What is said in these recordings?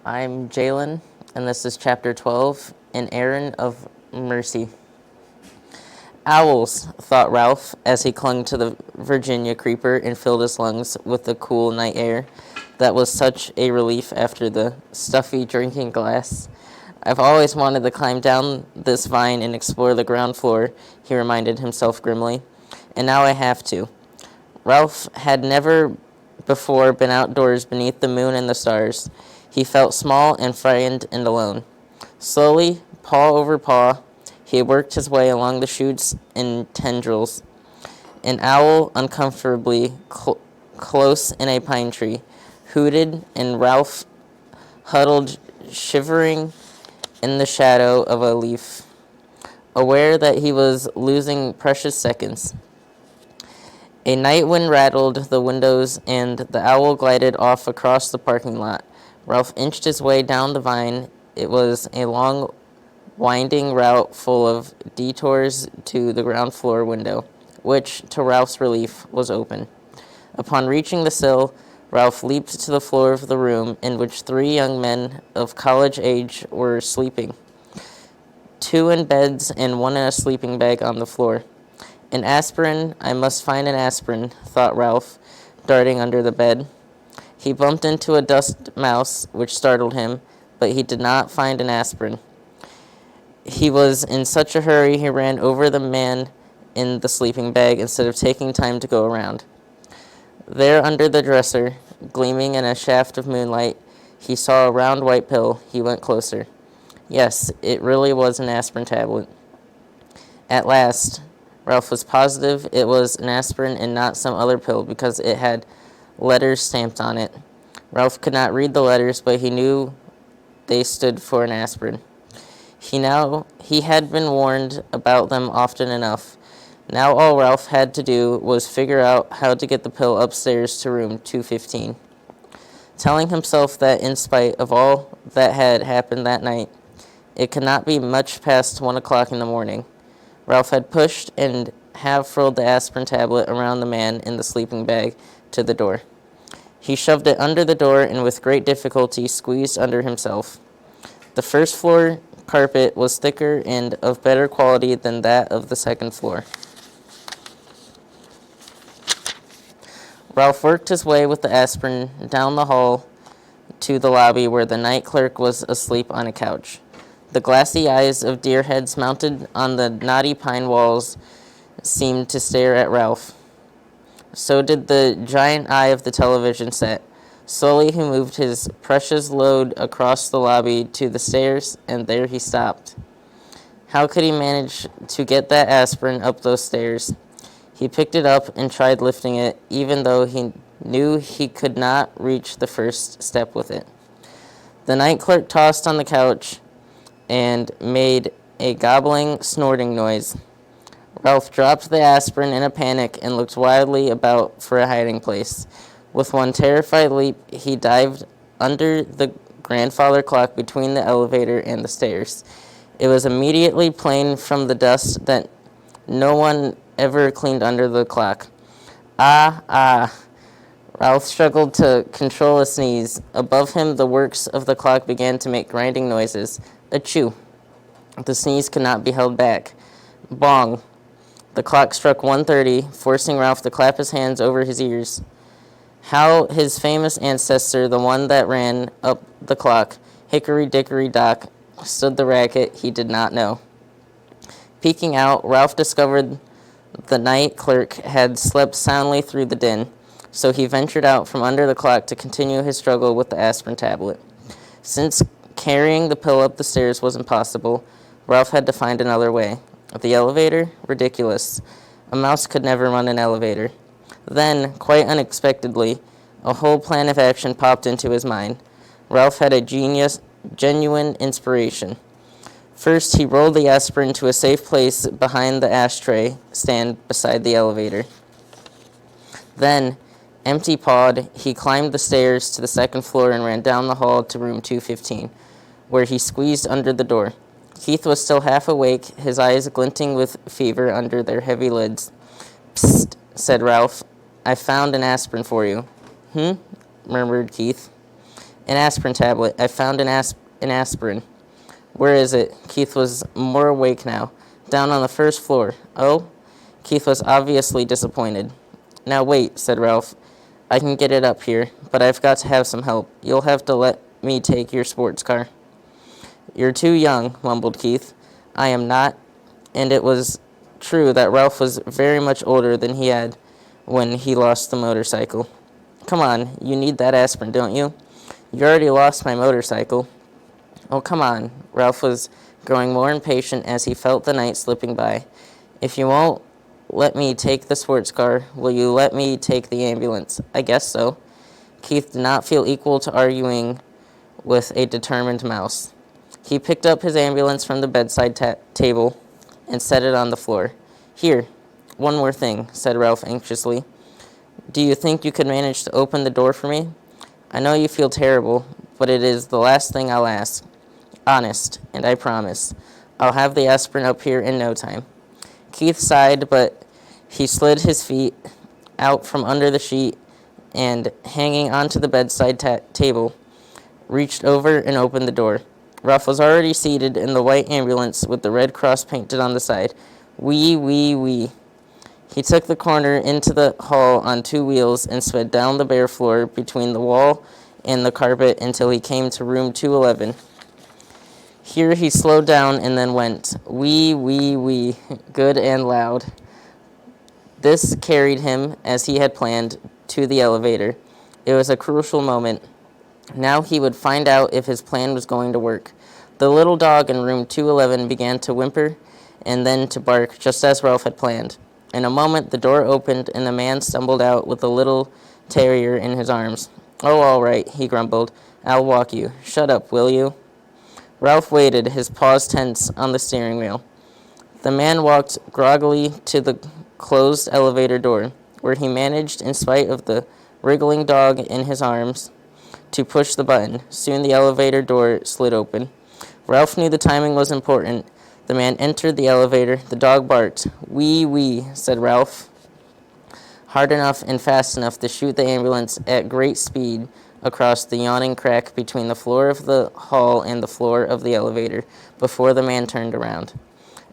I'm Jalen, and this is Chapter 12, An Errand of Mercy. Owls, thought Ralph, as he clung to the Virginia creeper and filled his lungs with the cool night air that was such a relief after the stuffy drinking glass. I've always wanted to climb down this vine and explore the ground floor, he reminded himself grimly, and now I have to. Ralph had never before been outdoors beneath the moon and the stars. He felt small and frightened and alone. Slowly, paw over paw, he worked his way along the shoots and tendrils. An owl, uncomfortably close in a pine tree, hooted, and Ralph huddled shivering in the shadow of a leaf, aware that he was losing precious seconds. A night wind rattled the windows, and the owl glided off across the parking lot. Ralph inched his way down the vine. It was a long, winding route full of detours to the ground floor window, which, to Ralph's relief, was open. Upon reaching the sill, Ralph leaped to the floor of the room in which three young men of college age were sleeping, two in beds and one in a sleeping bag on the floor. An aspirin, I must find an aspirin, thought Ralph, darting under the bed. He bumped into a dust mouse, which startled him, but he did not find an aspirin. He was in such a hurry he ran over the man in the sleeping bag instead of taking time to go around. There under the dresser, gleaming in a shaft of moonlight, he saw a round white pill. He went closer. Yes, it really was an aspirin tablet. At last, Ralph was positive it was an aspirin and not some other pill because it had letters stamped on it. Ralph could not read the letters, but he knew they stood for an aspirin. He had been warned about them often enough. Now all Ralph had to do was figure out how to get the pill upstairs to room 215. Telling himself that in spite of all that had happened that night, it could not be much past 1 o'clock in the morning. Ralph had pushed and half-rolled the aspirin tablet around the man in the sleeping bag to the door. He shoved it under the door and with great difficulty squeezed under himself. The first floor carpet was thicker and of better quality than that of the second floor. Ralph worked his way with the aspirin down the hall to the lobby where the night clerk was asleep on a couch. The glassy eyes of deer heads mounted on the knotty pine walls seemed to stare at Ralph. So did the giant eye of the television set. Slowly he moved his precious load across the lobby to the stairs, and there he stopped. How could he manage to get that aspirin up those stairs? He picked it up and tried lifting it, even though he knew he could not reach the first step with it. The night clerk tossed on the couch and made a gobbling, snorting noise. Ralph dropped the aspirin in a panic and looked wildly about for a hiding place. With one terrified leap, he dived under the grandfather clock between the elevator and the stairs. It was immediately plain from the dust that no one ever cleaned under the clock. Ah. Ralph struggled to control a sneeze. Above him, the works of the clock began to make grinding noises. Achoo. The sneeze could not be held back. Bong. The clock struck 1:30, forcing Ralph to clap his hands over his ears. How his famous ancestor, the one that ran up the clock, Hickory-Dickory-Dock, stood the racket, he did not know. Peeking out, Ralph discovered the night clerk had slept soundly through the din, so he ventured out from under the clock to continue his struggle with the aspirin tablet. Since carrying the pill up the stairs was impossible, Ralph had to find another way. The elevator? Ridiculous. A mouse could never run an elevator. Then, quite unexpectedly, a whole plan of action popped into his mind. Ralph had a genuine inspiration. First, he rolled the aspirin to a safe place behind the ashtray stand beside the elevator. Then, empty-pawed, he climbed the stairs to the second floor and ran down the hall to room 215, where he squeezed under the door. Keith was still half awake, his eyes glinting with fever under their heavy lids. Psst, said Ralph. I found an aspirin for you. Murmured Keith. An aspirin tablet. I found an aspirin. Where is it? Keith was more awake now. Down on the first floor. Oh? Keith was obviously disappointed. Now wait, said Ralph. I can get it up here, but I've got to have some help. You'll have to let me take your sports car. You're too young, mumbled Keith. I am not. And it was true that Ralph was very much older than he had when he lost the motorcycle. Come on, you need that aspirin, don't you? You already lost my motorcycle. Oh, come on. Ralph was growing more impatient as he felt the night slipping by. If you won't let me take the sports car, will you let me take the ambulance? I guess so. Keith did not feel equal to arguing with a determined mouse. He picked up his ambulance from the bedside table and set it on the floor. Here, one more thing, said Ralph anxiously. Do you think you could manage to open the door for me? I know you feel terrible, but it is the last thing I'll ask. Honest, and I promise. I'll have the aspirin up here in no time. Keith sighed, but he slid his feet out from under the sheet and, hanging onto the bedside table, reached over and opened the door. Ralph was already seated in the white ambulance with the red cross painted on the side. Wee, wee, wee. He took the corner into the hall on two wheels and sped down the bare floor between the wall and the carpet until he came to room 211. Here he slowed down and then went, wee, wee, wee, good and loud. This carried him, as he had planned, to the elevator. It was a crucial moment. Now he would find out if his plan was going to work. The little dog in room 211 began to whimper and then to bark, just as Ralph had planned. In a moment, the door opened and the man stumbled out with the little terrier in his arms. Oh, all right, he grumbled. I'll walk you. Shut up, will you? Ralph waited, his paws tense on the steering wheel. The man walked groggily to the closed elevator door, where he managed, in spite of the wriggling dog in his arms, to push the button. Soon the elevator door slid open. Ralph knew the timing was important. The man entered the elevator. The dog barked. Wee, wee, said Ralph, hard enough and fast enough to shoot the ambulance at great speed across the yawning crack between the floor of the hall and the floor of the elevator before the man turned around.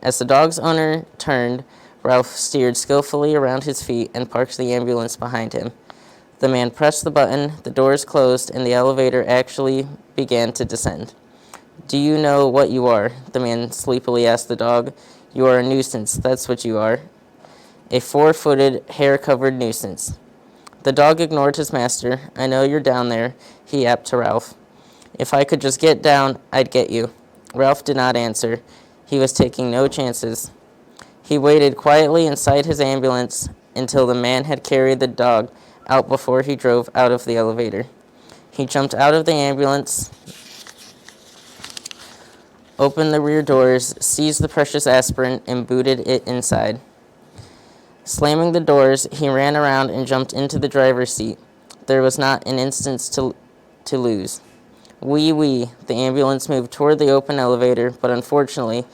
As the dog's owner turned, Ralph steered skillfully around his feet and parked the ambulance behind him. The man pressed the button, the doors closed, and the elevator actually began to descend. Do you know what you are? The man sleepily asked the dog. You are a nuisance, that's what you are. A four-footed, hair-covered nuisance. The dog ignored his master. I know you're down there, he yapped to Ralph. If I could just get down, I'd get you. Ralph did not answer. He was taking no chances. He waited quietly inside his ambulance until the man had carried the dog out before he drove out of the elevator. He jumped out of the ambulance, opened the rear doors, seized the precious aspirin, and booted it inside. Slamming the doors, he ran around and jumped into the driver's seat. There was not an instant to lose. Wee, wee, the ambulance moved toward the open elevator, but unfortunately,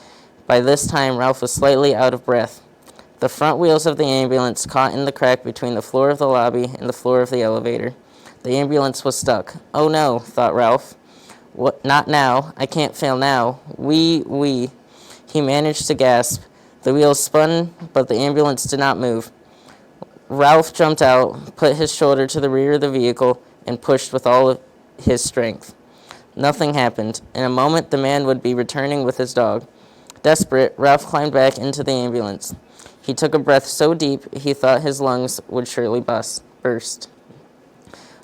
by this time Ralph was slightly out of breath. The front wheels of the ambulance caught in the crack between the floor of the lobby and the floor of the elevator. The ambulance was stuck. Oh no, thought Ralph. What? Not now. I can't fail now. Wee, wee. He managed to gasp. The wheels spun, but the ambulance did not move. Ralph jumped out, put his shoulder to the rear of the vehicle, and pushed with all of his strength. Nothing happened. In a moment, the man would be returning with his dog. Desperate, Ralph climbed back into the ambulance. He took a breath so deep he thought his lungs would surely burst.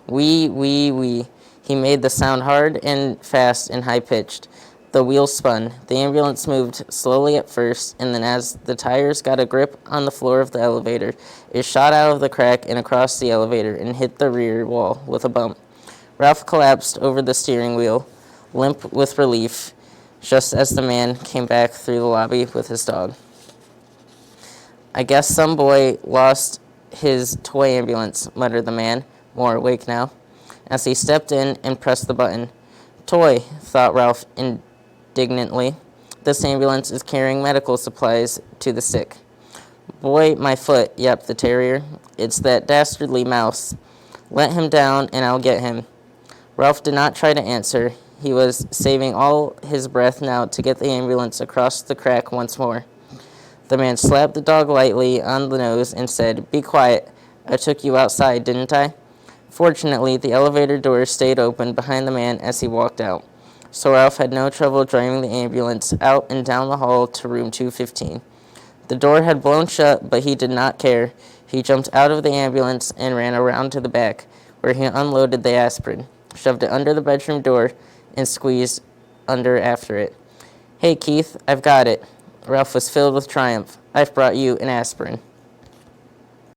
Wee, wee, wee. He made the sound hard and fast and high-pitched. The wheels spun. The ambulance moved slowly at first, and then as the tires got a grip on the floor of the elevator, it shot out of the crack and across the elevator and hit the rear wall with a bump. Ralph collapsed over the steering wheel, limp with relief, just as the man came back through the lobby with his dog. I guess some boy lost his toy ambulance, muttered the man, more awake now, as he stepped in and pressed the button. Toy, thought Ralph indignantly. This ambulance is carrying medical supplies to the sick. Boy, my foot, yapped the terrier. It's that dastardly mouse. Let him down and I'll get him. Ralph did not try to answer. He was saving all his breath now to get the ambulance across the crack once more. The man slapped the dog lightly on the nose and said, "Be quiet. I took you outside, didn't I?" Fortunately, the elevator door stayed open behind the man as he walked out, so Ralph had no trouble driving the ambulance out and down the hall to room 215. The door had blown shut, but he did not care. He jumped out of the ambulance and ran around to the back, where he unloaded the aspirin, shoved it under the bedroom door, and squeezed under after it. "Hey, Keith, I've got it." Ralph was filled with triumph. "I've brought you an aspirin."